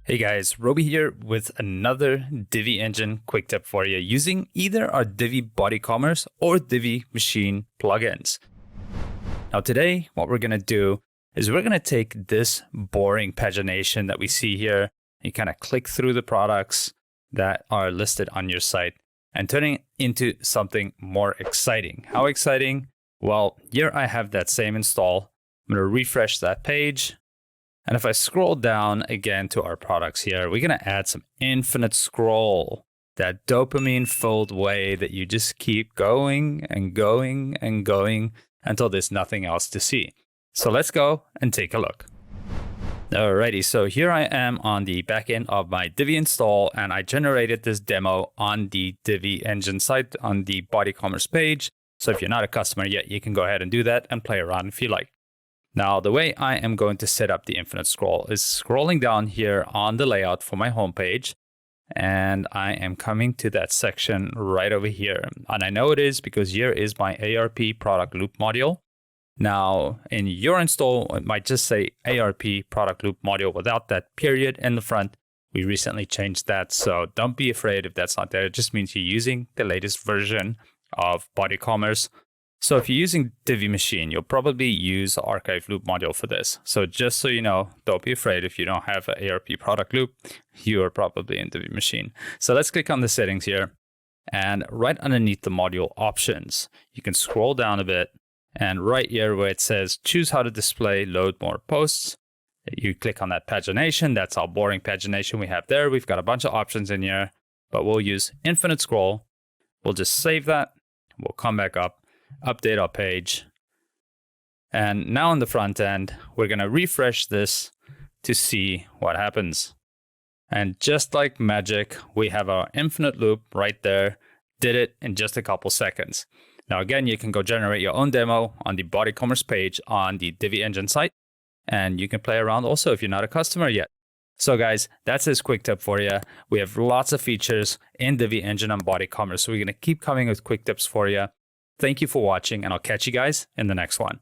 Hey guys, Roby here with another Divi Engine quick tip for you using either our Divi BodyCommerce or Divi Machine plugins. Now today, what we're going to do is we're going to take this boring pagination that we see here. You kind of click through the products that are listed on your site and turning it into something more exciting. How exciting? Well, here I have that same install. I'm going to refresh that page. And if I scroll down again to our products here, we're going to add some infinite scroll, that dopamine filled way that you just keep going and going and going until there's nothing else to see. So let's go and take a look. Alrighty, so here I am on the back end of my Divi install, and I generated this demo on the Divi Engine site on the BodyCommerce page. So if you're not a customer yet, you can go ahead and do that and play around if you like. Now, the way I am going to set up the infinite scroll is scrolling down here on the layout for my homepage, and I am coming to that section right over here. And I know it is because here is my ARP product loop module. Now, in your install, it might just say ARP product loop module without that period in the front. We recently changed that, so don't be afraid if that's not there. It just means you're using the latest version of BodyCommerce. So if you're using Divi Machine, you'll probably use the archive loop module for this. So just so you know, don't be afraid if you don't have an ARP product loop, you are probably in Divi Machine. So let's click on the settings here, and right underneath the module options, you can scroll down a bit, and right here where it says choose how to display, load more posts, you click on that pagination. That's our boring pagination we have there. We've got a bunch of options in here, but we'll use infinite scroll. We'll just save that. We'll come back up, update our page. And now on the front end, we're going to refresh this to see what happens. And just like magic, we have our infinite loop right there. Did it in just a couple seconds. Now again, you can go generate your own demo on the BodyCommerce page on the Divi Engine site. And you can play around also if you're not a customer yet. So guys, that's this quick tip for you. We have lots of features in Divi Engine on BodyCommerce. So we're going to keep coming with quick tips for you. Thank you for watching, and I'll catch you guys in the next one.